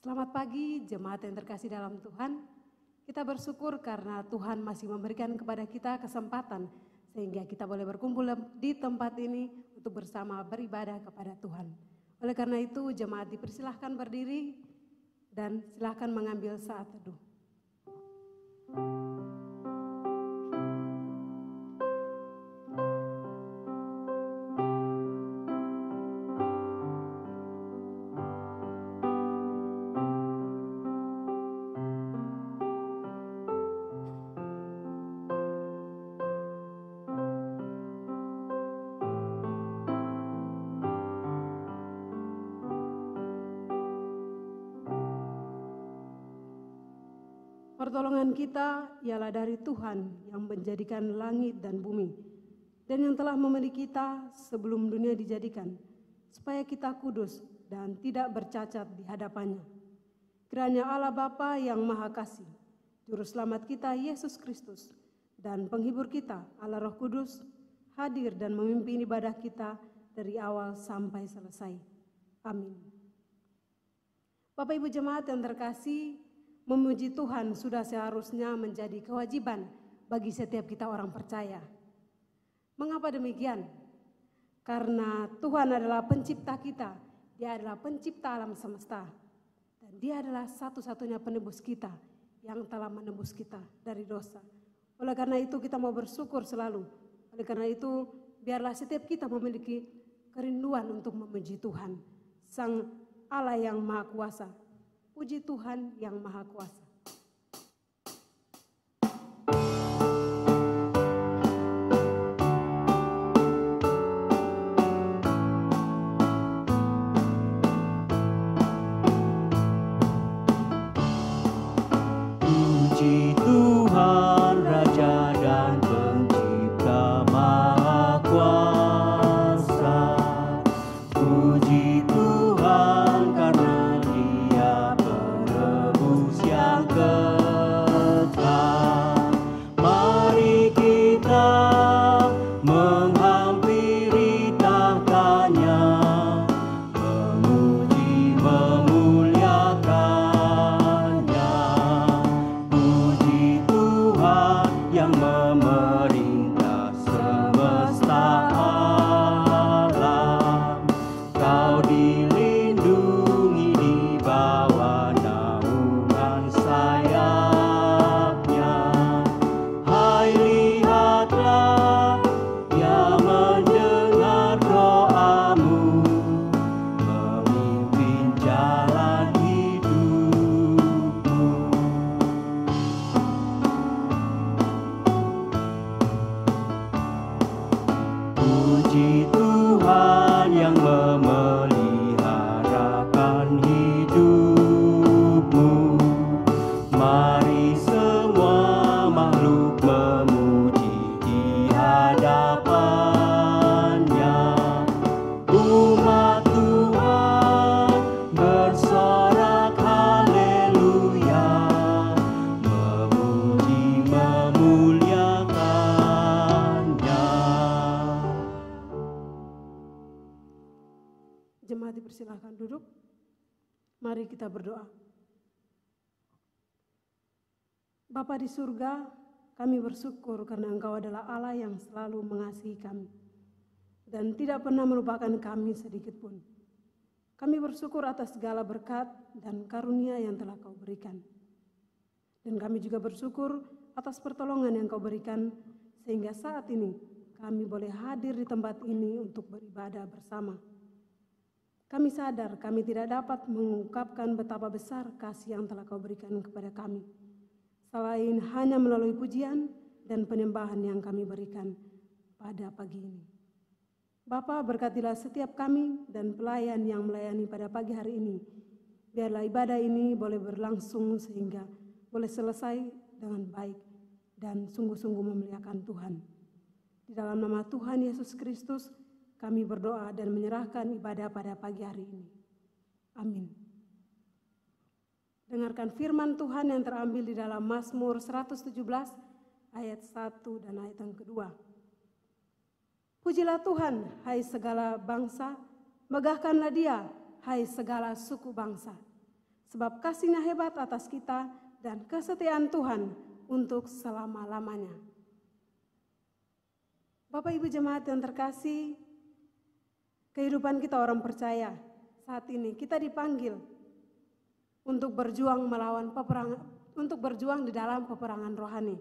Selamat pagi jemaat yang terkasih dalam Tuhan. Kita bersyukur karena Tuhan masih memberikan kepada kita kesempatan sehingga kita boleh berkumpul di tempat ini untuk bersama beribadah kepada Tuhan. Oleh karena itu jemaat dipersilahkan berdiri dan silahkan mengambil saat teduh. Pertolongan kita ialah dari Tuhan yang menjadikan langit dan bumi, dan yang telah memiliki kita sebelum dunia dijadikan, supaya kita kudus dan tidak bercacat di hadapannya. Kiranya Allah Bapa yang Maha Kasih, Juru Selamat kita Yesus Kristus, dan Penghibur kita Allah Roh Kudus, hadir dan memimpin ibadah kita dari awal sampai selesai. Amin. Bapak Ibu Jemaat yang terkasih, memuji Tuhan sudah seharusnya menjadi kewajiban bagi setiap kita orang percaya. Mengapa demikian? Karena Tuhan adalah pencipta kita, Dia adalah pencipta alam semesta, dan Dia adalah satu-satunya penebus kita yang telah menebus kita dari dosa. Oleh karena itu kita mau bersyukur selalu. Oleh karena itu biarlah setiap kita memiliki kerinduan untuk memuji Tuhan, Sang Allah yang Maha Kuasa. Puji Tuhan yang Maha Kuasa. Puji Tuhan Raja dan Pencipta Maha Kuasa. Puji Tuhan karena Dia penebus yang kekal. Mari kita menghampiri tahtanya, memuji memuliakannya. Puji Tuhan yang memerintah semesta alam. Kau dilindungi di bawah naungan sayapnya. Hai, lihatlah, Dia mendengar doamu, memimpin jalan hidupmu. Puji Tuhan yang memeliharakan hidupmu. Mari semua makhluk memuji di hadapannya. Umat Tuhan bersorak haleluya, memuji memuliakannya. Jemaat dipersilahkan duduk. Mari kita berdoa. Bapa di surga, kami bersyukur karena Engkau adalah Allah yang selalu mengasihi kami dan tidak pernah melupakan kami sedikit pun. Kami bersyukur atas segala berkat dan karunia yang telah Kau berikan. Dan kami juga bersyukur atas pertolongan yang Kau berikan sehingga saat ini kami boleh hadir di tempat ini untuk beribadah bersama. Kami sadar kami tidak dapat mengungkapkan betapa besar kasih yang telah Kau berikan kepada kami, selain hanya melalui pujian dan penyembahan yang kami berikan pada pagi ini. Bapa, berkatilah setiap kami dan pelayan yang melayani pada pagi hari ini. Biarlah ibadah ini boleh berlangsung sehingga boleh selesai dengan baik dan sungguh-sungguh memuliakan Tuhan. Di dalam nama Tuhan Yesus Kristus, kami berdoa dan menyerahkan ibadah pada pagi hari ini. Amin. Dengarkan firman Tuhan yang terambil di dalam Mazmur 117 ayat 1 dan ayat yang kedua. Pujilah Tuhan, hai segala bangsa, megahkanlah Dia, hai segala suku bangsa. sebab kasih-Nya hebat atas kita dan kesetiaan Tuhan untuk selama-lamanya. Bapak Ibu jemaat yang terkasih, kehidupan kita orang percaya saat ini kita dipanggil untuk berjuang di dalam peperangan rohani,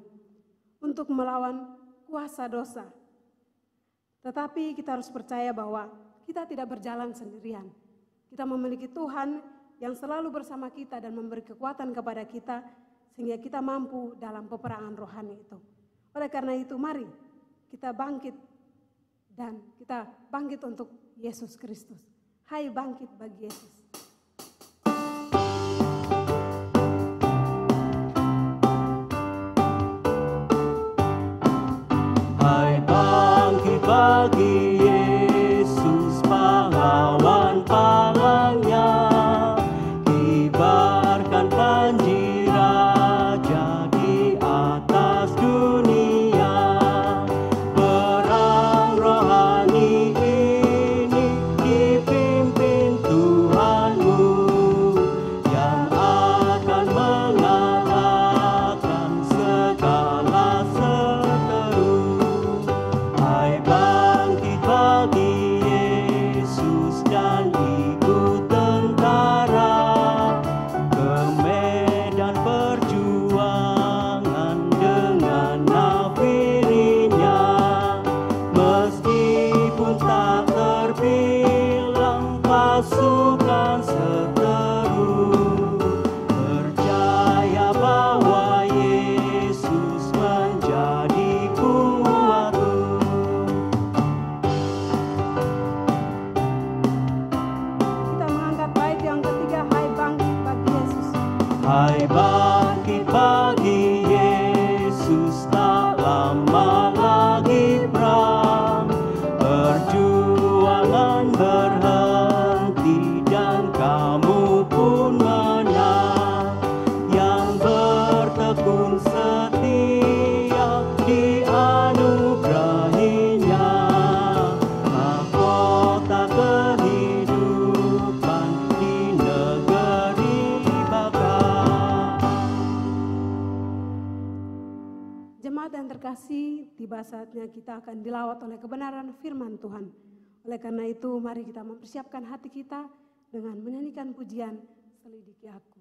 untuk melawan kuasa dosa. Tetapi kita harus percaya bahwa kita tidak berjalan sendirian. Kita memiliki Tuhan yang selalu bersama kita dan memberi kekuatan kepada kita sehingga kita mampu dalam peperangan rohani itu. Oleh karena itu mari kita bangkit dan kita bangkit untuk Yesus Kristus. Hai bangkit bagi Yesus. Hai bangkit bagi Yesus, pahlawan palangnya, kibarkan panji raja di atas dunia. Perang rohani ini dipimpin Tuhanmu, yang akan mengalahkan segala seteru. Hai bangkit bagi Yesus dan ikut tentara ke medan perjuangan dengan nafirinya. Meskipun tak terbilang pasukan seteru, percaya bahwa Yesus menjadi kuatmu. Kita mengangkat bait yang ketiga, hai bangkit bagi Yesus. Hai bangkit bagi Yesus, tak lama lagi perang. Perjuangan berhenti dan kamu pun menang. Yang bertekun setia dianugerahinya mahkota kehidupan di negeri baka. Jemaat yang terkasih, tiba saatnya kita akan dilawat oleh kebenaran firman Tuhan. Oleh karena itu, mari kita mempersiapkan hati kita dengan menyanyikan pujian Selidiki Aku.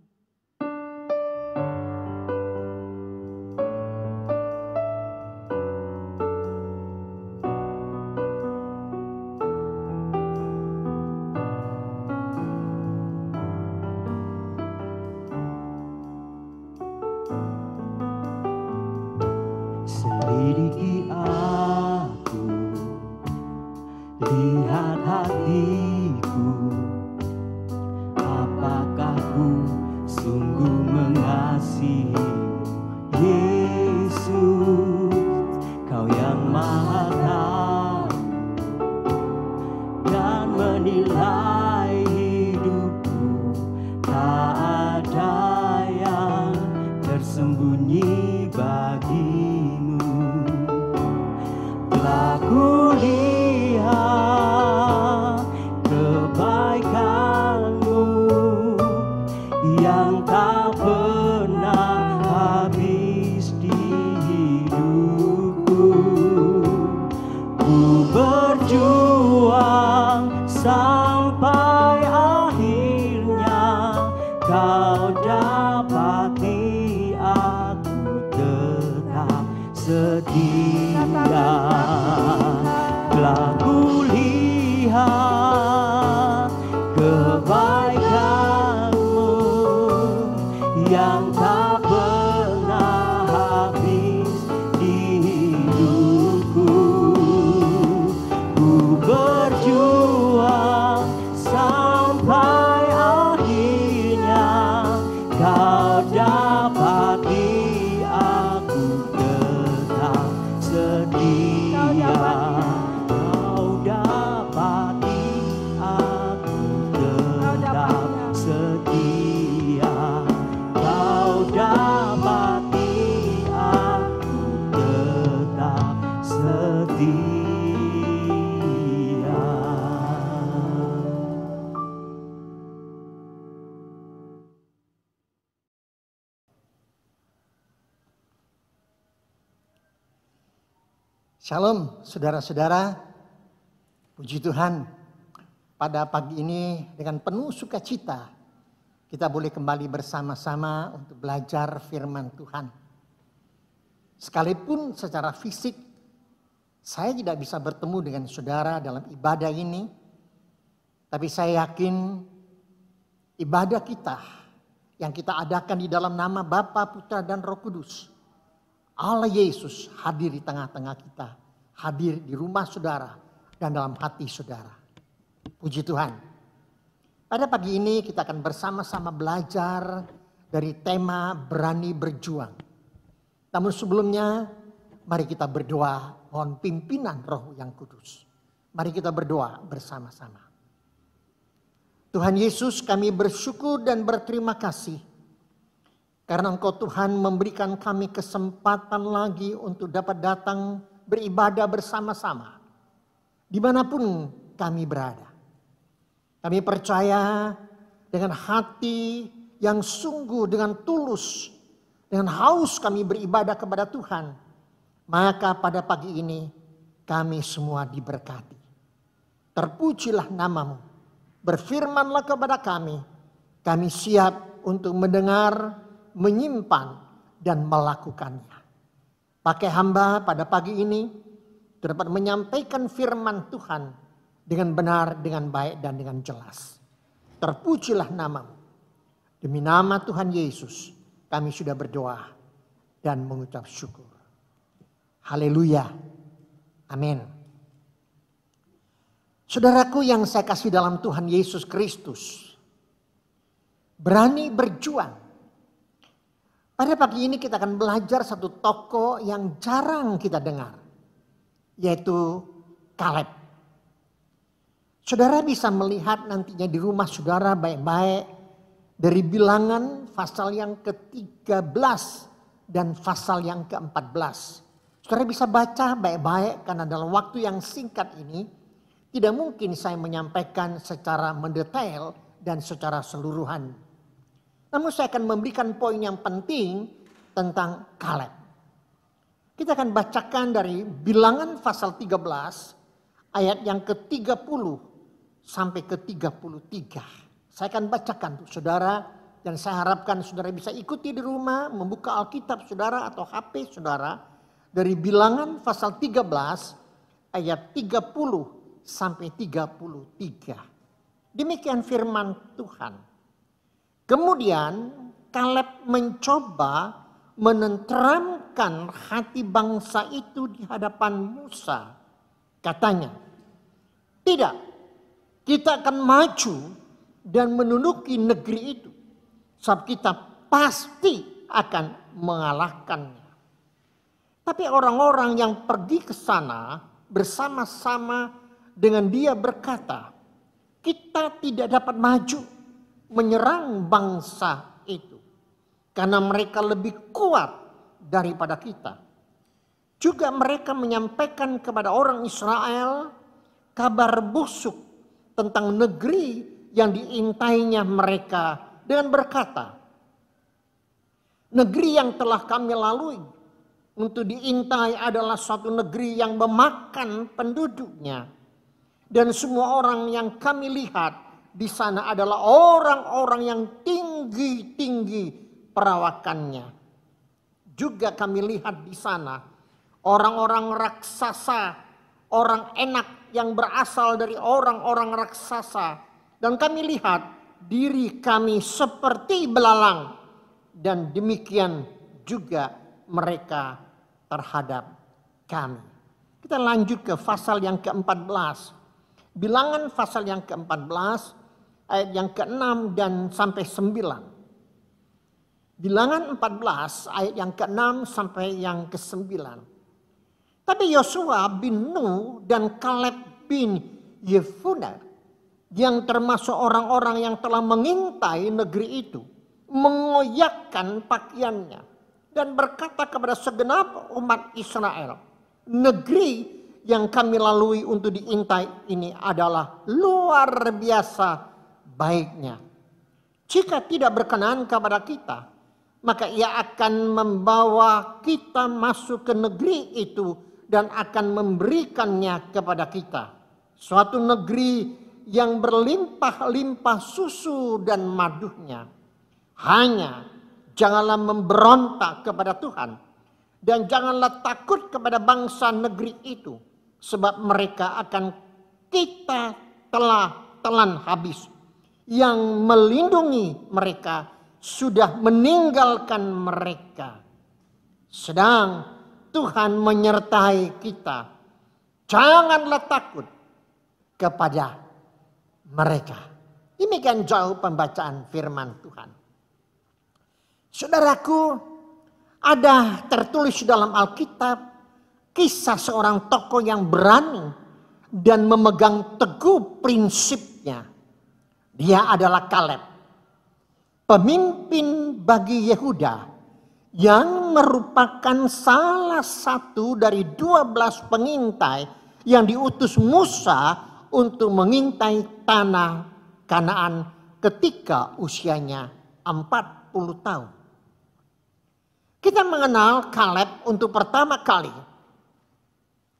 Selidiki aku, lihat hatiku, apakah ku sungguh mengasihi Yesus. Kau yang maha tahu dan menilai hidupku, tak ada yang tersembunyi bagimu. Telah kulihat kebaikanmu yang tak pernah habis di hidupku. Ku berjuang sampai akhirnya kau dapati aku tetap setia. Telah kulihat kebaikanmu yang tak pernah habis di hidupku. Ku berjuang sampai akhirnya kau dapati aku tetap setia. Kau dapati aku tetap setia. Kau dapati aku tetap setia. Shalom saudara-saudara, puji Tuhan pada pagi ini dengan penuh sukacita kita boleh kembali bersama-sama untuk belajar firman Tuhan. Sekalipun secara fisik saya tidak bisa bertemu dengan saudara dalam ibadah ini, tapi saya yakin ibadah kita yang kita adakan di dalam nama Bapa, Putra, dan Roh Kudus, Allah Yesus hadir di tengah-tengah kita, hadir di rumah saudara dan dalam hati saudara. Puji Tuhan. Pada pagi ini kita akan bersama-sama belajar dari tema berani berjuang. Namun sebelumnya mari kita berdoa mohon pimpinan Roh yang Kudus. Mari kita berdoa bersama-sama. Tuhan Yesus, kami bersyukur dan berterima kasih karena Engkau Tuhan memberikan kami kesempatan lagi untuk dapat datang beribadah bersama-sama dimanapun kami berada. Kami percaya dengan hati yang sungguh, dengan tulus, dengan haus kami beribadah kepada Tuhan. Maka pada pagi ini kami semua diberkati. Terpujilah namamu. Berfirmanlah kepada kami. Kami siap untuk mendengar, menyimpan, dan melakukannya. Pakai hamba pada pagi ini dapat menyampaikan firman Tuhan dengan benar, dengan baik, dan dengan jelas. Terpujilah namamu. Demi nama Tuhan Yesus kami sudah berdoa dan mengucap syukur. Haleluya. Amin. Saudaraku yang saya kasih dalam Tuhan Yesus Kristus, berani berjuang. Pada pagi ini kita akan belajar satu tokoh yang jarang kita dengar, yaitu Kaleb. Saudara bisa melihat nantinya di rumah saudara baik-baik dari Bilangan pasal yang ke-13 dan pasal yang ke-14. Saudara bisa baca baik-baik karena dalam waktu yang singkat ini tidak mungkin saya menyampaikan secara mendetail dan secara seluruhan. Namun saya akan memberikan poin yang penting tentang Kaleb. Kita akan bacakan dari Bilangan pasal 13 ayat yang ke-30 sampai ke-33. Saya akan bacakan untuk saudara dan saya harapkan saudara bisa ikuti di rumah, membuka Alkitab saudara atau HP saudara dari Bilangan pasal 13 ayat 30 sampai 33. Demikian firman Tuhan. Kemudian Kaleb mencoba menenteramkan hati bangsa itu di hadapan Musa. Katanya, tidak, kita akan maju dan menduduki negeri itu. Sebab kita pasti akan mengalahkannya. Tapi orang-orang yang pergi ke sana bersama-sama dengan dia berkata, kita tidak dapat maju menyerang bangsa itu. Karena mereka lebih kuat daripada kita. Juga mereka menyampaikan kepada orang Israel kabar busuk tentang negeri yang diintainya mereka dengan berkata, negeri yang telah kami lalui untuk diintai adalah suatu negeri yang memakan penduduknya. Dan semua orang yang kami lihat di sana adalah orang-orang yang tinggi-tinggi perawakannya. Juga kami lihat di sana orang-orang raksasa, orang enak yang berasal dari orang-orang raksasa. Dan kami lihat diri kami seperti belalang. Dan demikian juga mereka terhadap kami. Kita lanjut ke pasal yang ke-14. Bilangan pasal yang ke-14 ayat yang ke-6 dan sampai 9. Bilangan 14 ayat yang ke-6 sampai yang ke-9. Tapi Yosua bin Nun dan Kaleb bin Yefune yang termasuk orang-orang yang telah mengintai negeri itu mengoyakkan pakaiannya dan berkata kepada segenap umat Israel, negeri yang kami lalui untuk diintai ini adalah luar biasa baiknya. Jika tidak berkenan kepada kita, maka ia akan membawa kita masuk ke negeri itu dan akan memberikannya kepada kita. Suatu negeri yang berlimpah-limpah susu dan madunya. Hanya janganlah memberontak kepada Tuhan. Dan janganlah takut kepada bangsa negeri itu. Sebab mereka akan kita telan habis. Yang melindungi mereka sudah meninggalkan mereka. Sedang Tuhan menyertai kita. Janganlah takut kepada mereka. Demikian jauh pembacaan firman Tuhan. Saudaraku, ada tertulis dalam Alkitab kisah seorang tokoh yang berani dan memegang teguh prinsipnya. Dia adalah Kaleb, pemimpin bagi Yehuda yang merupakan salah satu dari 12 pengintai yang diutus Musa untuk mengintai tanah Kanaan ketika usianya 40 tahun. Kita mengenal Kaleb untuk pertama kali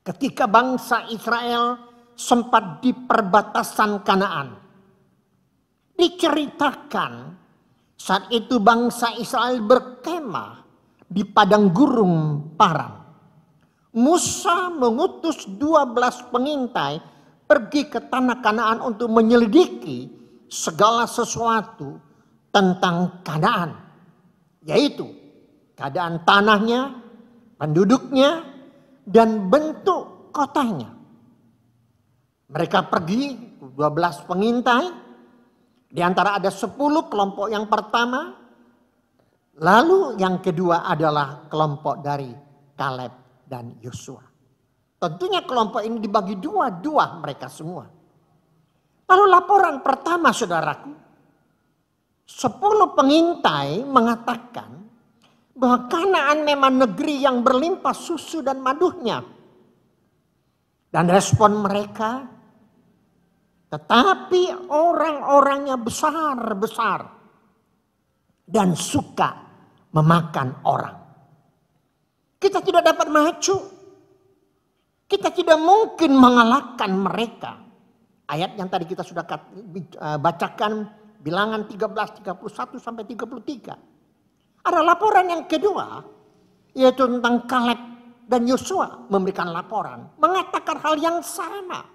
ketika bangsa Israel sempat di perbatasan Kanaan. Diceritakan saat itu bangsa Israel berkemah di padang gurun Paran. Musa mengutus 12 pengintai pergi ke tanah Kanaan untuk menyelidiki segala sesuatu tentang Kanaan, yaitu keadaan tanahnya, penduduknya, dan bentuk kotanya. Mereka pergi 12 pengintai. Di antara ada 10 kelompok yang pertama. Lalu yang kedua adalah kelompok dari Kaleb dan Yosua. Tentunya kelompok ini dibagi dua mereka semua. Lalu laporan pertama saudaraku. 10 pengintai mengatakan bahwa Kanaan memang negeri yang berlimpah susu dan madunya. Dan respon mereka, tetapi orang-orangnya besar-besar dan suka memakan orang. Kita tidak dapat maju. Kita tidak mungkin mengalahkan mereka. Ayat yang tadi kita sudah bacakan, Bilangan 13, 31 sampai 33. Ada laporan yang kedua, yaitu tentang Kaleb dan Yosua memberikan laporan. Mengatakan hal yang sama,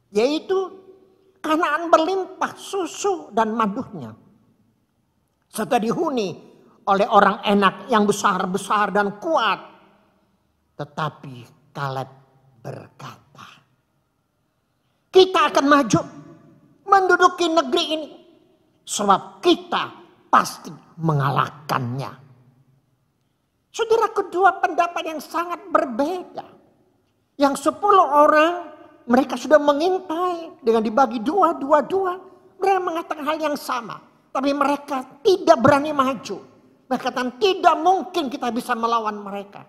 yaitu Kanaan berlimpah susu dan madunya. Serta dihuni oleh orang enak yang besar-besar dan kuat. Tetapi Kaleb berkata, kita akan maju menduduki negeri ini. Sebab kita pasti mengalahkannya. Saudara, kedua pendapat yang sangat berbeda. Yang 10 orang mereka sudah mengintai dengan dibagi dua. Mereka mengatakan hal yang sama. Tapi mereka tidak berani maju. Mereka katakan tidak mungkin kita bisa melawan mereka.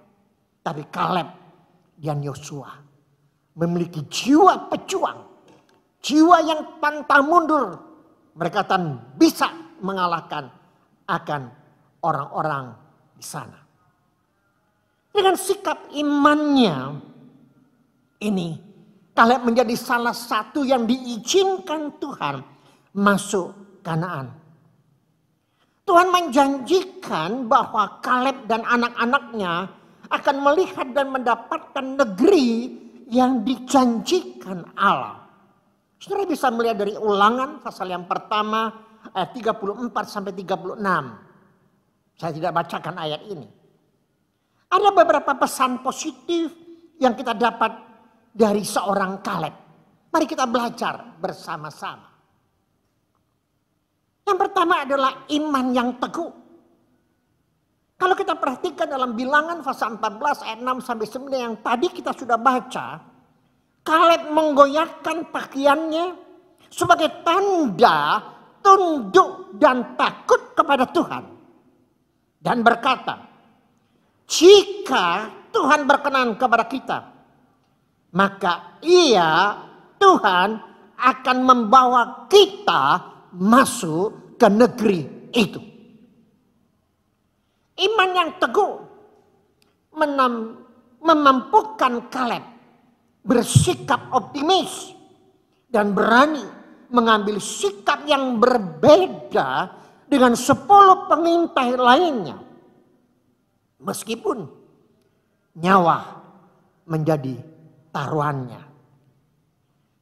Tapi Kaleb dan Yosua memiliki jiwa pejuang. Jiwa yang pantang mundur. Mereka akan bisa mengalahkan akan orang-orang di sana. Dengan sikap imannya ini, Kaleb menjadi salah satu yang diizinkan Tuhan masuk Kanaan. Tuhan menjanjikan bahwa Kaleb dan anak-anaknya akan melihat dan mendapatkan negeri yang dijanjikan Allah. Saudara bisa melihat dari Ulangan pasal yang pertama ayat 34 sampai 36. Saya tidak bacakan ayat ini. Ada beberapa pesan positif yang kita dapat dari seorang Kaleb. Mari kita belajar bersama-sama. Yang pertama adalah iman yang teguh. Kalau kita perhatikan dalam Bilangan pasal 14 ayat 6 sampai 9 yang tadi kita sudah baca, Kaleb menggoyahkan pakaiannya sebagai tanda tunduk dan takut kepada Tuhan. Dan berkata, jika Tuhan berkenan kepada kita, maka Tuhan akan membawa kita masuk ke negeri itu. memampukan Kaleb bersikap optimis dan berani mengambil sikap yang berbeda dengan 10 pengintai lainnya. Meskipun nyawa menjadi taruhannya.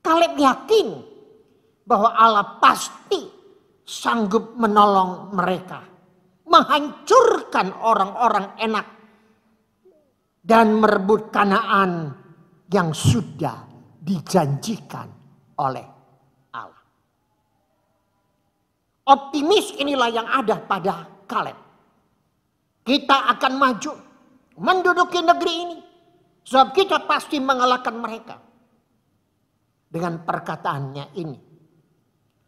Kaleb yakin bahwa Allah pasti sanggup menolong mereka, menghancurkan orang-orang enak dan merebut Kanaan yang sudah dijanjikan oleh Allah. Optimis inilah yang ada pada Kaleb. Kita akan maju menduduki negeri ini, sebab kita pasti mengalahkan mereka. Dengan perkataannya ini,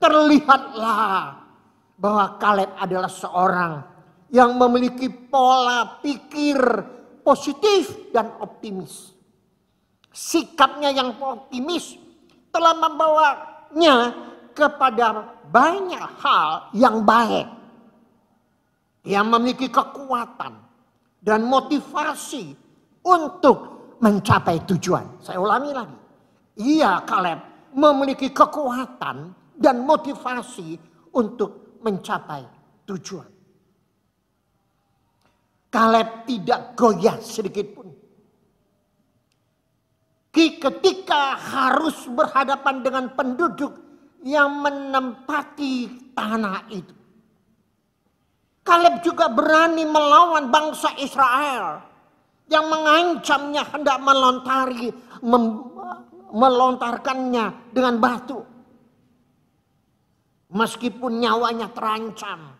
terlihatlah bahwa Kaleb adalah seorang yang memiliki pola pikir positif dan optimis. Sikapnya yang optimis telah membawanya kepada banyak hal yang baik. Ia memiliki kekuatan dan motivasi untuk mencapai tujuan. Saya ulangi lagi. Ia, Kaleb, memiliki kekuatan dan motivasi untuk mencapai tujuan. Kaleb tidak goyah sedikit pun. Ketika harus berhadapan dengan penduduk yang menempati tanah itu. Kaleb juga berani melawan bangsa Israel yang mengancamnya hendak melontarkannya dengan batu. Meskipun nyawanya terancam,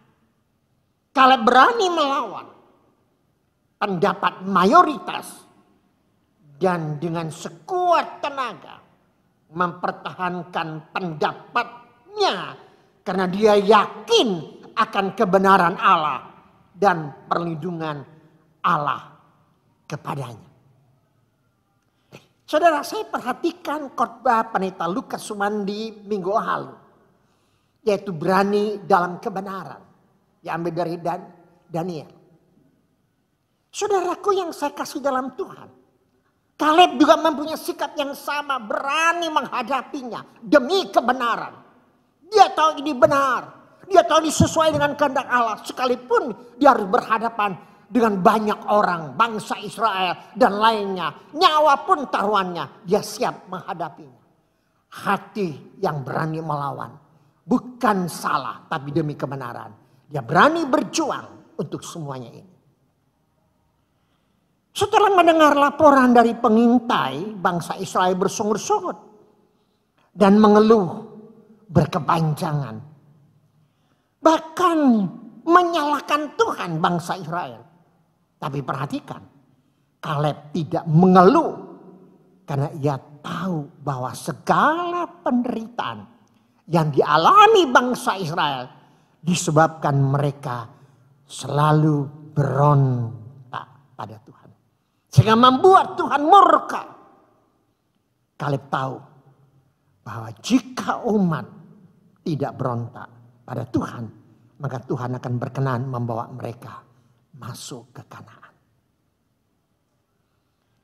Kaleb berani melawan pendapat mayoritas dan dengan sekuat tenaga mempertahankan pendapatnya karena dia yakin akan kebenaran Allah dan perlindungan Allah kepadanya. Saudara, saya perhatikan khotbah Pendeta Lukas Sumandi minggu lalu, yaitu berani dalam kebenaran, diambil dari Daniel. Saudaraku yang saya kasih dalam Tuhan, Kaleb juga mempunyai sikap yang sama, berani menghadapinya demi kebenaran. Dia tahu ini benar, dia tahu ini sesuai dengan kehendak Allah, sekalipun dia harus berhadapan dengan banyak orang, bangsa Israel dan lainnya. Nyawa pun taruhannya, dia siap menghadapinya. Hati yang berani melawan, bukan salah tapi demi kebenaran. Dia berani berjuang untuk semuanya ini. Setelah mendengar laporan dari pengintai, bangsa Israel bersungut-sungut dan mengeluh berkepanjangan. Bahkan menyalahkan Tuhan bangsa Israel. Tapi perhatikan, Kaleb tidak mengeluh karena ia tahu bahwa segala penderitaan yang dialami bangsa Israel disebabkan mereka selalu berontak pada Tuhan. Sehingga membuat Tuhan murka. Kaleb tahu bahwa jika umat tidak berontak pada Tuhan, maka Tuhan akan berkenan membawa mereka masuk ke Kanaan.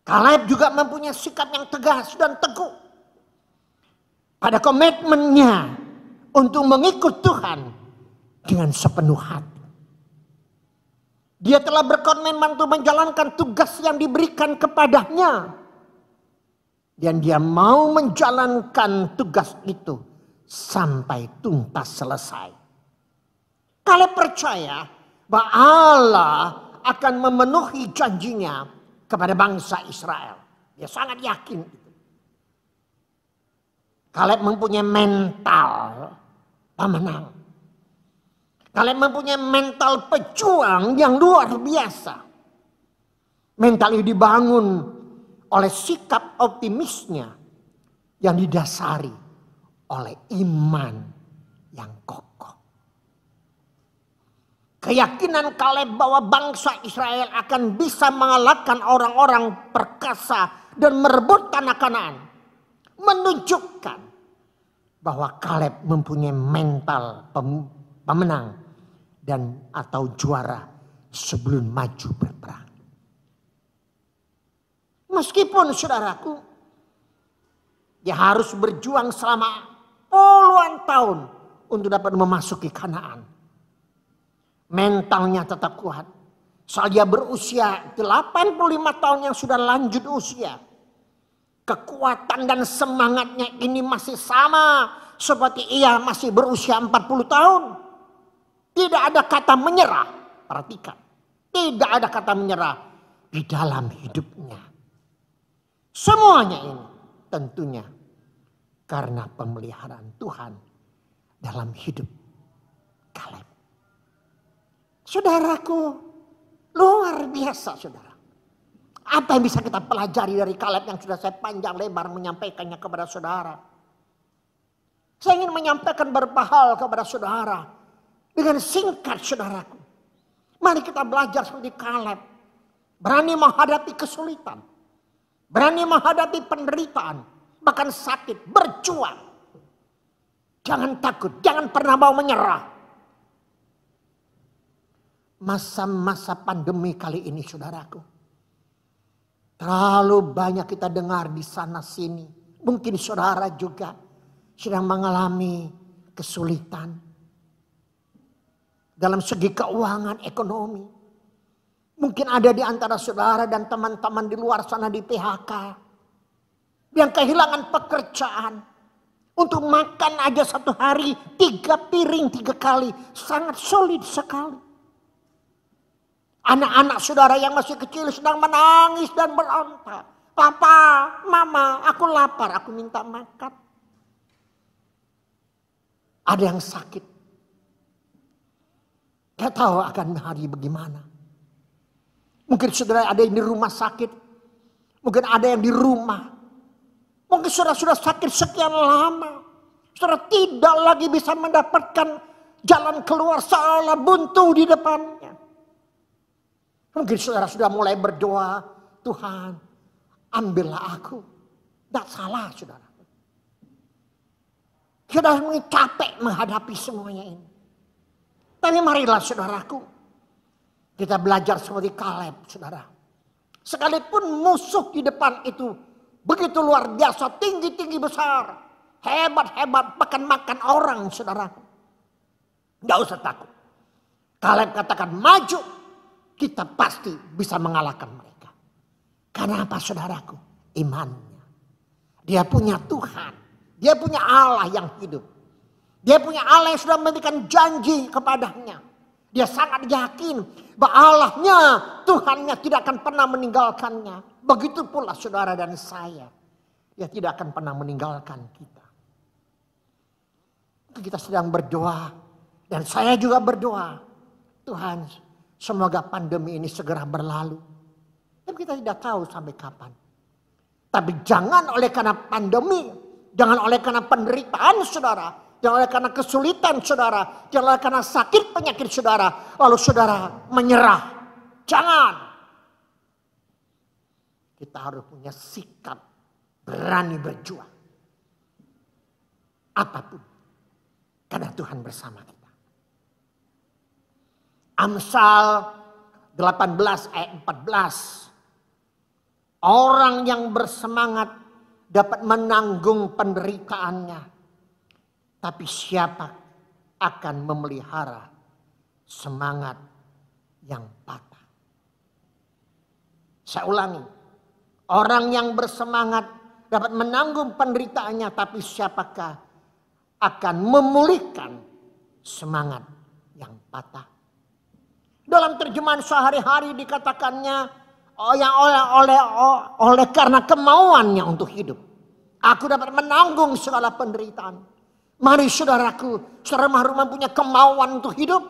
Kaleb juga mempunyai sikap yang tegas dan teguh pada komitmennya untuk mengikut Tuhan dengan sepenuh hati. Dia telah berkomitmen untuk menjalankan tugas yang diberikan kepadanya. Dan dia mau menjalankan tugas itu sampai tuntas selesai. Kaleb percaya bahwa Allah akan memenuhi janjinya kepada bangsa Israel. Dia sangat yakin itu. Kaleb mempunyai mental pemenang. Kaleb mempunyai mental pejuang yang luar biasa. Mental ini dibangun oleh sikap optimisnya yang didasari oleh iman yang kokoh. Keyakinan Kaleb bahwa bangsa Israel akan bisa mengalahkan orang-orang perkasa dan merebut tanah Kanaan menunjukkan bahwa Kaleb mempunyai mental pemenang dan atau juara sebelum maju berperang. Meskipun saudaraku, dia harus berjuang selama puluhan tahun untuk dapat memasuki Kanaan. Mentalnya tetap kuat. Soal dia berusia 85 tahun yang sudah lanjut usia. Kekuatan dan semangatnya ini masih sama seperti ia masih berusia 40 tahun. Tidak ada kata menyerah. Perhatikan. Tidak ada kata menyerah di dalam hidupnya. Semuanya ini tentunya karena pemeliharaan Tuhan dalam hidup Kaleb. Saudaraku, luar biasa saudara. Apa yang bisa kita pelajari dari Kaleb yang sudah saya panjang lebar menyampaikannya kepada saudara. Saya ingin menyampaikan beberapa hal kepada saudara. Dengan singkat saudaraku. Mari kita belajar seperti Kaleb. Berani menghadapi kesulitan. Berani menghadapi penderitaan. Bahkan sakit. Berjuang. Jangan takut. Jangan pernah mau menyerah. Masa-masa pandemi kali ini saudaraku. Terlalu banyak kita dengar di sana sini. Mungkin saudara juga sedang mengalami kesulitan. Dalam segi keuangan, ekonomi. Mungkin ada di antara saudara dan teman-teman di luar sana di PHK. Yang kehilangan pekerjaan. Untuk makan aja satu hari 3 piring 3 kali. Sangat sulit sekali. Anak-anak saudara yang masih kecil sedang menangis dan berontak. Papa, mama, aku lapar, aku minta makan. Ada yang sakit. Gak tahu akan hari bagaimana. Mungkin saudara ada yang di rumah sakit. Mungkin ada yang di rumah. Mungkin saudara sudah sakit sekian lama. Saudara tidak lagi bisa mendapatkan jalan keluar seolah buntu di depannya. Mungkin saudara sudah mulai berdoa, Tuhan ambillah aku. Tidak salah saudara. Saudara mungkin capek menghadapi semuanya ini. Tapi marilah saudaraku. Kita belajar seperti Kaleb saudara. Sekalipun musuh di depan itu begitu luar biasa, tinggi-tinggi besar. Hebat-hebat, makan orang saudaraku. Tidak usah takut. Kaleb katakan maju. Kita pasti bisa mengalahkan mereka. Karena apa saudaraku? Imannya. Dia punya Tuhan. Dia punya Allah yang hidup. Dia punya Allah yang sudah memberikan janji kepadanya. Dia sangat yakin bahwa Allahnya, Tuhannya tidak akan pernah meninggalkannya. Begitu pula saudara dan saya. Dia tidak akan pernah meninggalkan kita. Kita sedang berdoa. Dan saya juga berdoa. Tuhan, semoga pandemi ini segera berlalu. Tapi kita tidak tahu sampai kapan. Tapi jangan oleh karena pandemi. Jangan oleh karena penderitaan saudara. Jangan oleh karena kesulitan saudara. Jangan oleh karena sakit penyakit saudara. Lalu saudara menyerah. Jangan. Kita harus punya sikap berani berjuang. Apapun. Karena Tuhan bersama kita. Amsal 18 ayat 14. Orang yang bersemangat dapat menanggung penderitaannya. Tapi siapa akan memelihara semangat yang patah? Saya ulangi. Orang yang bersemangat dapat menanggung penderitaannya. Tapi siapakah akan memulihkan semangat yang patah? Dalam terjemahan sehari-hari dikatakannya oleh karena kemauannya untuk hidup. Aku dapat menanggung segala penderitaan. Mari saudaraku, saudara mempunyai kemauan untuk hidup.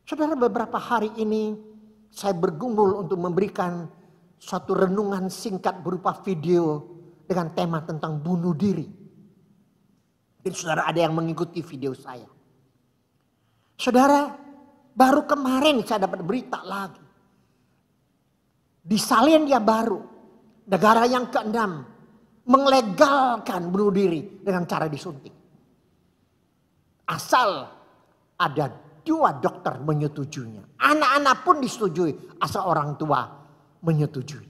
Saudara, beberapa hari ini saya bergumul untuk memberikan suatu renungan singkat berupa video dengan tema tentang bunuh diri. Dan saudara ada yang mengikuti video saya. Saudara, baru kemarin saya dapat berita lagi. Di Selandia Baru, negara yang ke-6, melegalkan bunuh diri dengan cara disuntik. Asal ada 2 dokter menyetujuinya. Anak-anak pun disetujui, asal orang tua menyetujui.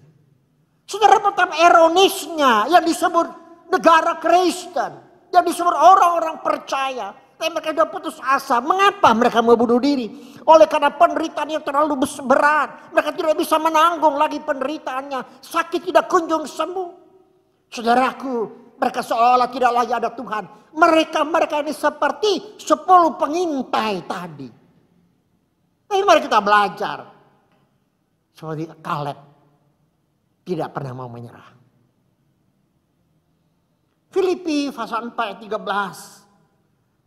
Saudara, betapa ironisnya yang disebut negara Kristen, yang disebut orang-orang percaya, tapi mereka sudah putus asa. Mengapa mereka mau bunuh diri? Oleh karena penderitaan yang terlalu berat. Mereka tidak bisa menanggung lagi penderitaannya. Sakit tidak kunjung sembuh. Saudaraku, mereka seolah-olah tidak lagi ada Tuhan. Mereka ini seperti 10 pengintai tadi. Tapi mari kita belajar. Seperti Kaleb tidak pernah mau menyerah. Filipi pasal 4 ayat 13.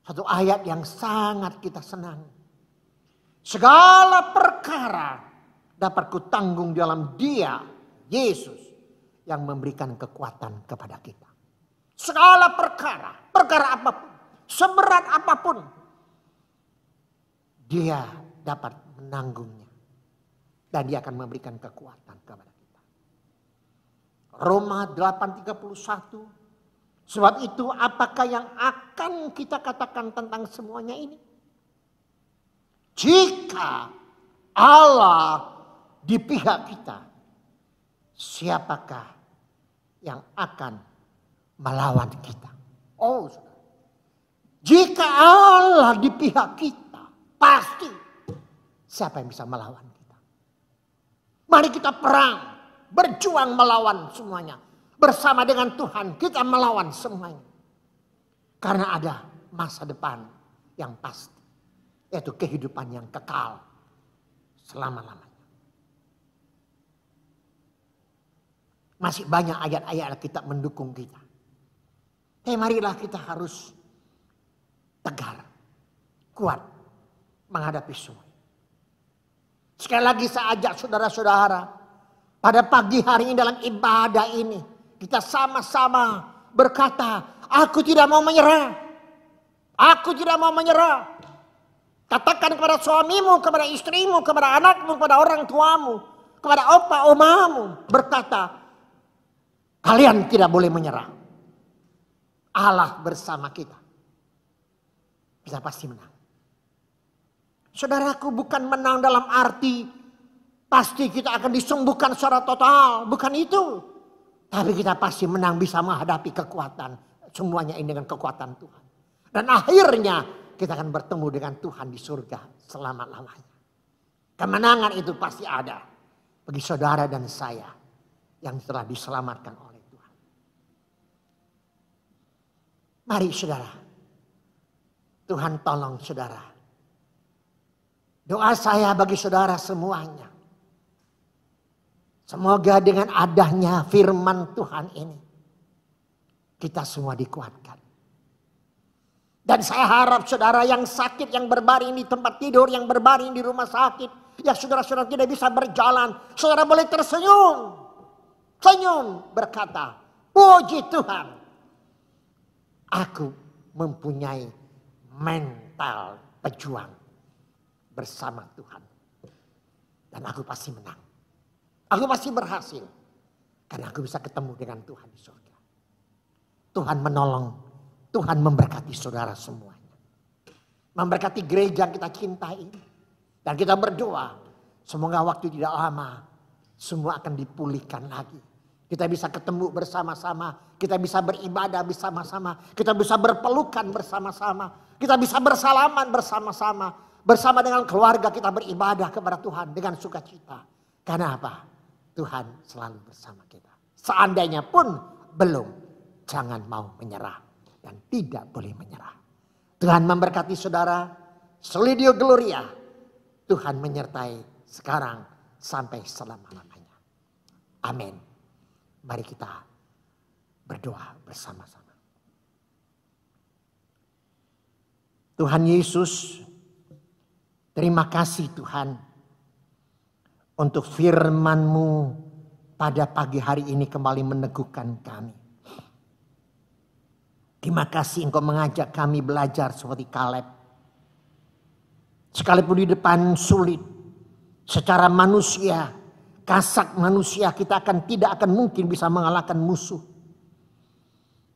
Satu ayat yang sangat kita senang. Segala perkara dapat kutanggung dalam Dia, Yesus, yang memberikan kekuatan kepada kita. Segala perkara apapun, seberat apapun, Dia dapat menanggungnya. Dan Dia akan memberikan kekuatan kepada kita. Roma 8:31. Sebab itu apakah yang akan kita katakan tentang semuanya ini? Jika Allah di pihak kita, siapakah yang akan melawan kita? Oh, jika Allah di pihak kita, pasti siapa yang bisa melawan kita? Mari kita perang, berjuang melawan semuanya. Bersama dengan Tuhan kita melawan semuanya. Karena ada masa depan yang pasti. Yaitu kehidupan yang kekal selama-lamanya. Masih banyak ayat-ayat Alkitab mendukung kita. Tapi marilah kita harus tegar, kuat menghadapi semua. Sekali lagi saya ajak saudara-saudara pada pagi hari ini dalam ibadah ini. Kita sama-sama berkata, aku tidak mau menyerah. Aku tidak mau menyerah. Katakan kepada suamimu, kepada istrimu, kepada anakmu, kepada orang tuamu, kepada opa omamu. Berkata, kalian tidak boleh menyerah. Allah bersama kita. Kita pasti menang. Saudaraku, bukan menang dalam arti pasti kita akan disembuhkan secara total. Bukan itu. Tapi kita pasti menang, bisa menghadapi kekuatan. Semuanya ini dengan kekuatan Tuhan. Dan akhirnya kita akan bertemu dengan Tuhan di surga selama-lamanya. Kemenangan itu pasti ada bagi saudara dan saya yang telah diselamatkan oleh Tuhan. Mari saudara, Tuhan tolong saudara. Doa saya bagi saudara semuanya. Semoga dengan adanya firman Tuhan ini, kita semua dikuatkan. Dan saya harap saudara yang sakit, yang berbaring di tempat tidur, yang berbaring di rumah sakit, ya saudara-saudara tidak bisa berjalan, saudara boleh tersenyum. Senyum berkata, puji Tuhan, aku mempunyai mental pejuang bersama Tuhan. Dan aku pasti menang. Aku pasti berhasil. Karena aku bisa ketemu dengan Tuhan di surga. Tuhan menolong. Tuhan memberkati saudara semuanya. Memberkati gereja yang kita cintai. Dan kita berdoa. Semoga waktu tidak lama. Semua akan dipulihkan lagi. Kita bisa ketemu bersama-sama. Kita bisa beribadah bersama-sama. Kita bisa berpelukan bersama-sama. Kita bisa bersalaman bersama-sama. Bersama dengan keluarga kita beribadah kepada Tuhan dengan sukacita. Karena apa? Tuhan selalu bersama kita. Seandainya pun belum, jangan mau menyerah. Dan tidak boleh menyerah. Tuhan memberkati saudara. Solidio Gloria. Tuhan menyertai sekarang sampai selama-lamanya. Amin. Mari kita berdoa bersama-sama. Tuhan Yesus, terima kasih Tuhan. Untuk firman-Mu pada pagi hari ini kembali meneguhkan kami. Terima kasih Engkau mengajak kami belajar seperti Kaleb. Sekalipun di depan sulit. Secara manusia, kasat manusia kita tidak akan mungkin bisa mengalahkan musuh.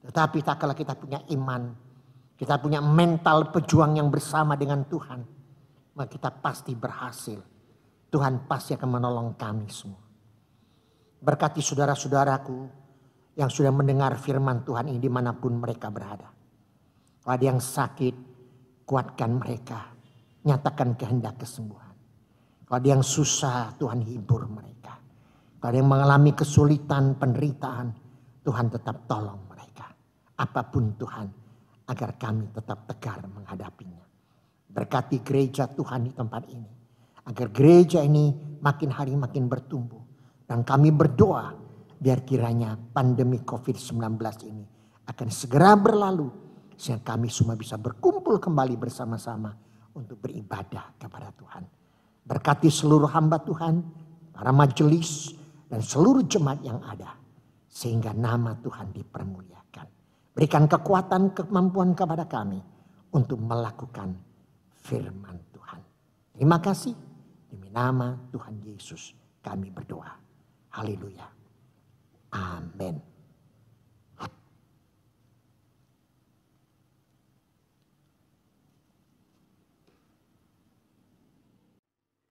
Tetapi tak kala kita punya iman. Kita punya mental pejuang yang bersama dengan Tuhan. Maka kita pasti berhasil. Tuhan pasti akan menolong kami semua. Berkati saudara-saudaraku yang sudah mendengar firman Tuhan ini dimanapun mereka berada. Kalau ada yang sakit, kuatkan mereka. Nyatakan kehendak kesembuhan. Kalau ada yang susah, Tuhan hibur mereka. Kalau ada yang mengalami kesulitan, penderitaan, Tuhan tetap tolong mereka. Apapun Tuhan, agar kami tetap tegar menghadapinya. Berkati gereja Tuhan di tempat ini. Agar gereja ini makin hari makin bertumbuh. Dan kami berdoa biar kiranya pandemi COVID-19 ini akan segera berlalu. Sehingga kami semua bisa berkumpul kembali bersama-sama untuk beribadah kepada Tuhan. Berkati seluruh hamba Tuhan, para majelis, dan seluruh jemaat yang ada. Sehingga nama Tuhan dipermuliakan. Berikan kekuatan, kemampuan kepada kami untuk melakukan firman Tuhan. Terima kasih. Demi nama Tuhan Yesus kami berdoa. Haleluya. Amin.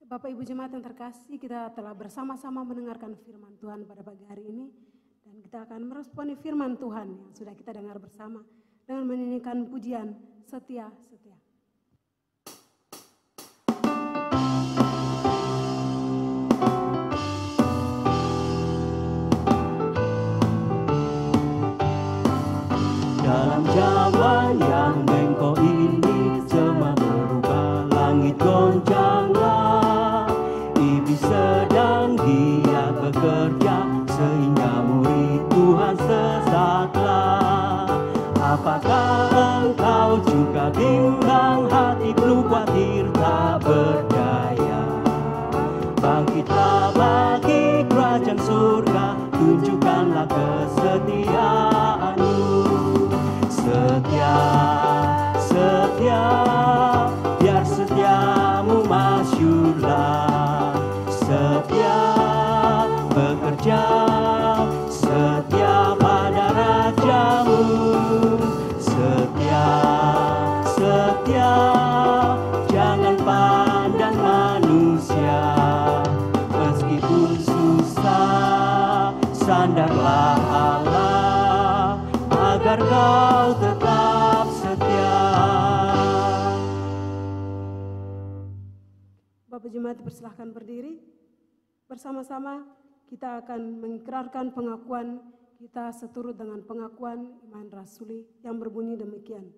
Bapak Ibu Jemaat yang terkasih, kita telah bersama-sama mendengarkan firman Tuhan pada pagi hari ini. Dan kita akan meresponi firman Tuhan yang sudah kita dengar bersama dengan menyanyikan pujian Setia, Setia. Dalam zaman yang bengkok ini semua berubah, langit goncanglah. Iblis sedang giat bekerja sehingga murid Tuhan sesatlah. Apakah engkau juga bimbang hati, penuh khawatir tak berdaya? Bangkitlah bagi kerajaan surga, tunjukkanlah kesetiaanmu. Setia, setia, biar setiamu masyurlah. Setia bekerja, setia pada rajamu. Setia, setia, jangan pandang manusia. Meskipun susah, sandarlah Allah, agar kau tetap setia. Bapak Jemaat dipersilahkan berdiri. Bersama-sama kita akan mengikrarkan pengakuan kita seturut dengan pengakuan iman rasuli yang berbunyi demikian.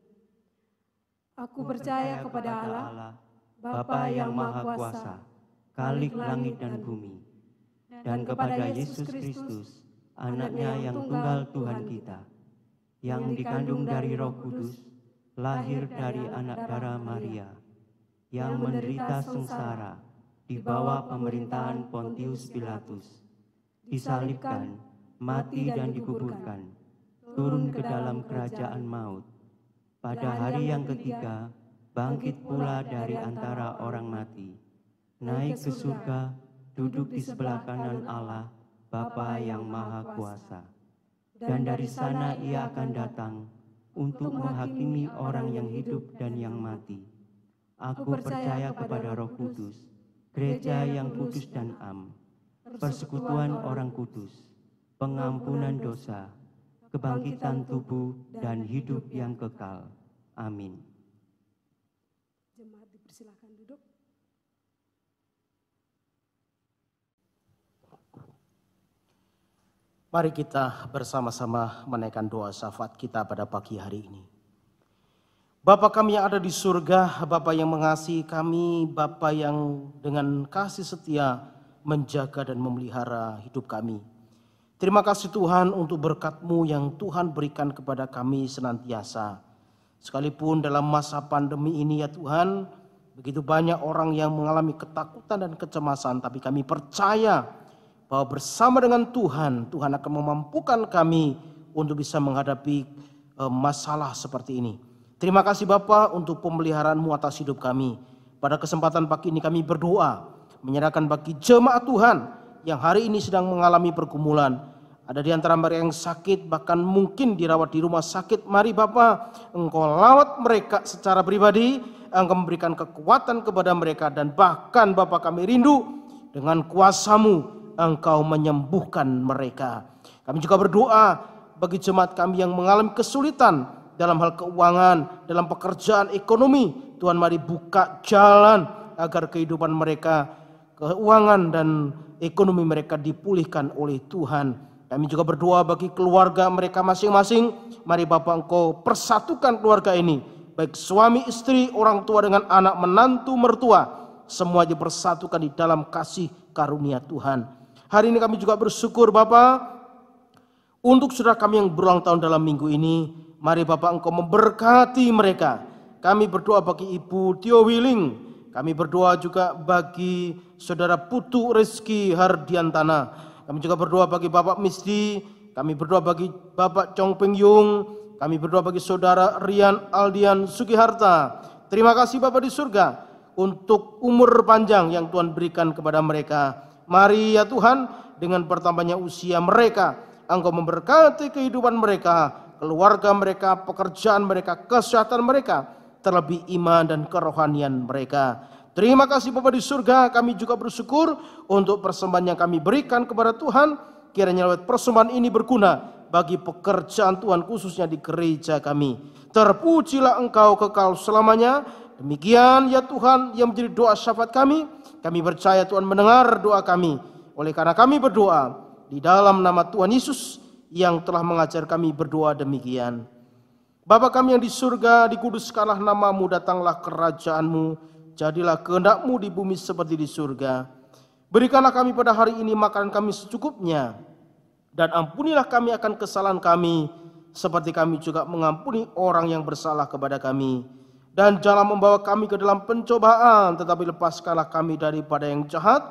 Aku percaya kepada Allah, Bapa yang Maha Kuasa, Khalik langit dan bumi, dan kepada Yesus Kristus, Anaknya yang tunggal Tuhan kita, yang dikandung dari Roh Kudus, lahir dari anak darah Maria, yang menderita sengsara di bawah pemerintahan Pontius Pilatus, disalibkan, mati dan dikuburkan, turun ke dalam kerajaan maut. Pada hari yang ketiga, bangkit pula dari antara orang mati, naik ke surga, duduk di sebelah kanan Allah, Bapa yang Maha Kuasa. Dan dari sana ia akan datang untuk menghakimi orang yang hidup dan yang mati. Aku percaya kepada Roh Kudus, gereja yang kudus dan am, persekutuan orang kudus, pengampunan dosa, kebangkitan tubuh dan hidup yang kekal. Amin. Jemaat dipersilahkan duduk. Mari kita bersama-sama menaikkan doa syafaat kita pada pagi hari ini. Bapa kami yang ada di surga, Bapa yang mengasihi kami, Bapa yang dengan kasih setia menjaga dan memelihara hidup kami. Terima kasih Tuhan untuk berkat-Mu yang Tuhan berikan kepada kami senantiasa. Sekalipun dalam masa pandemi ini ya Tuhan, begitu banyak orang yang mengalami ketakutan dan kecemasan, tapi kami percaya bahwa bersama dengan Tuhan, Tuhan akan memampukan kami untuk bisa menghadapi masalah seperti ini. Terima kasih Bapa untuk pemeliharaan-Mu atas hidup kami. Pada kesempatan pagi ini kami berdoa, menyerahkan bagi jemaat Tuhan yang hari ini sedang mengalami pergumulan. Ada di antara mereka yang sakit, bahkan mungkin dirawat di rumah sakit. Mari Bapa, Engkau lawat mereka secara pribadi, Engkau memberikan kekuatan kepada mereka. Dan bahkan Bapa kami rindu dengan kuasa-Mu, Engkau menyembuhkan mereka. Kami juga berdoa bagi jemaat kami yang mengalami kesulitan dalam hal keuangan, dalam pekerjaan, ekonomi. Tuhan, mari buka jalan agar kehidupan mereka, keuangan dan ekonomi mereka dipulihkan oleh Tuhan. Kami juga berdoa bagi keluarga mereka masing-masing. Mari Bapa, Engkau persatukan keluarga ini, baik suami, istri, orang tua dengan anak, menantu, mertua, semua dipersatukan di dalam kasih karunia Tuhan. Hari ini kami juga bersyukur Bapa untuk saudara kami yang berulang tahun dalam minggu ini. Mari Bapa, Engkau memberkati mereka. Kami berdoa bagi Ibu Tio Wiling. Kami berdoa juga bagi saudara Putu Rizky Hardiantana. Kami juga berdoa bagi Bapak Misdi. Kami berdoa bagi Bapak Chong Peng Yung. Kami berdoa bagi saudara Rian Aldian Sugiharta. Terima kasih Bapak di surga untuk umur panjang yang Tuhan berikan kepada mereka. Mari ya Tuhan, dengan bertambahnya usia mereka, Engkau memberkati kehidupan mereka, keluarga mereka, pekerjaan mereka, kesehatan mereka, terlebih iman dan kerohanian mereka. Terima kasih Bapa di surga. Kami juga bersyukur untuk persembahan yang kami berikan kepada Tuhan. Kiranya lewat persembahan ini berguna bagi pekerjaan Tuhan, khususnya di gereja kami. Terpujilah Engkau kekal selamanya. Demikian ya Tuhan yang menjadi doa syafaat kami. Kami percaya Tuhan mendengar doa kami. Oleh karena kami berdoa di dalam nama Tuhan Yesus yang telah mengajar kami berdoa demikian. Bapa kami yang di surga, dikuduskanlah namamu, datanglah kerajaanmu. Jadilah kehendak-Mu di bumi seperti di surga. Berikanlah kami pada hari ini makanan kami secukupnya. Dan ampunilah kami akan kesalahan kami, seperti kami juga mengampuni orang yang bersalah kepada kami. Dan jangan membawa kami ke dalam pencobaan, tetapi lepaskanlah kami daripada yang jahat.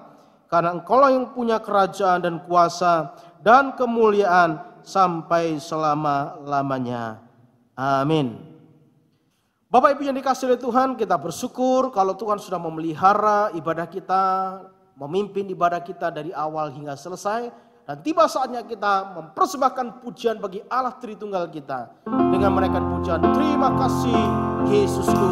Karena Engkaulah yang punya kerajaan dan kuasa dan kemuliaan sampai selama-lamanya. Amin. Bapak Ibu yang dikasihi oleh Tuhan, kita bersyukur kalau Tuhan sudah memelihara ibadah kita, memimpin ibadah kita dari awal hingga selesai. Dan tiba saatnya kita mempersembahkan pujian bagi Allah Tritunggal kita. Dengan menaikkan pujian, terima kasih Yesusku.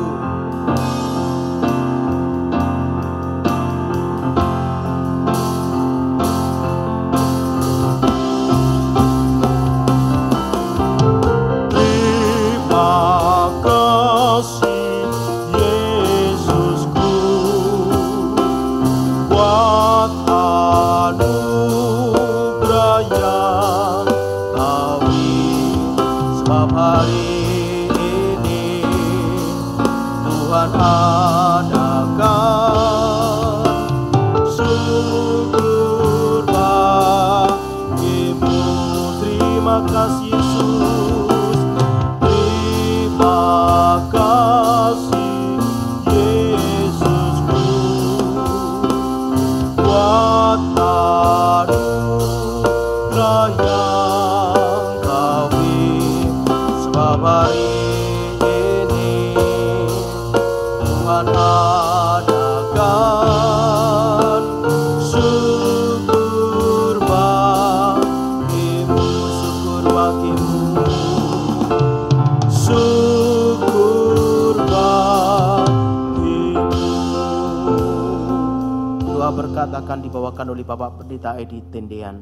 Akan dibawakan oleh Bapak Pendeta Edi Tendean.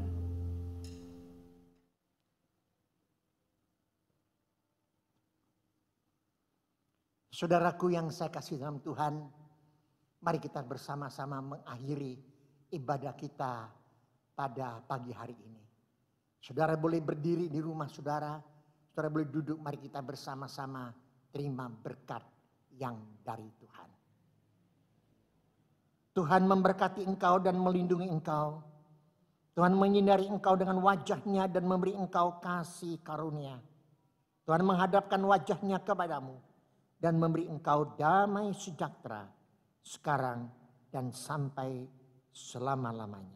Saudaraku yang saya kasih dalam Tuhan, mari kita bersama-sama mengakhiri ibadah kita pada pagi hari ini. Saudara boleh berdiri di rumah saudara, saudara boleh duduk, mari kita bersama-sama terima berkat yang dari Tuhan. Tuhan memberkati engkau dan melindungi engkau. Tuhan menyinari engkau dengan wajah-Nya dan memberi engkau kasih karunia. Tuhan menghadapkan wajah-Nya kepadamu dan memberi engkau damai sejahtera sekarang dan sampai selama-lamanya.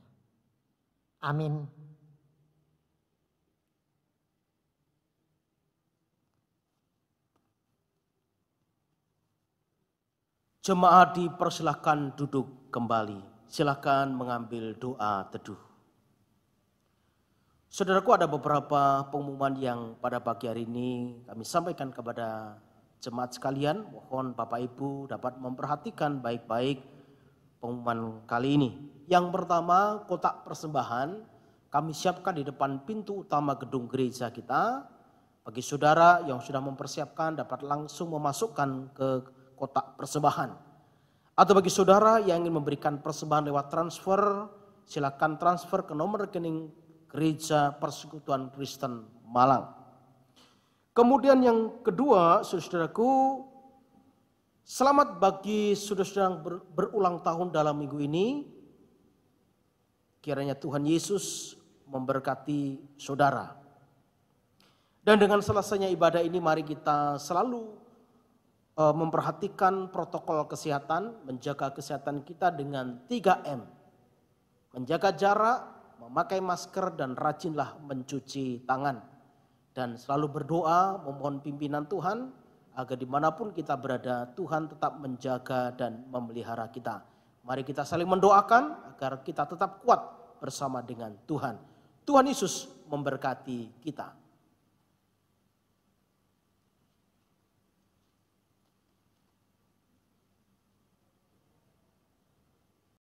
Amin. Jemaat dipersilahkan duduk kembali. Silakan mengambil doa teduh. Saudaraku, ada beberapa pengumuman yang pada pagi hari ini kami sampaikan kepada jemaat sekalian. Mohon Bapak Ibu dapat memperhatikan baik-baik pengumuman kali ini. Yang pertama, kotak persembahan kami siapkan di depan pintu utama gedung gereja kita. Bagi saudara yang sudah mempersiapkan dapat langsung memasukkan ke kotak persembahan. Atau bagi saudara yang ingin memberikan persembahan lewat transfer, silakan transfer ke nomor rekening Gereja Persekutuan Kristen Malang. Kemudian yang kedua, saudaraku, selamat bagi saudara-saudara yang berulang tahun dalam minggu ini. Kiranya Tuhan Yesus memberkati saudara. Dan dengan selesainya ibadah ini mari kita selalu memperhatikan protokol kesehatan, menjaga kesehatan kita dengan 3M. Menjaga jarak, memakai masker, dan rajinlah mencuci tangan. Dan selalu berdoa, memohon pimpinan Tuhan, agar dimanapun kita berada, Tuhan tetap menjaga dan memelihara kita. Mari kita saling mendoakan agar kita tetap kuat bersama dengan Tuhan. Tuhan Yesus memberkati kita.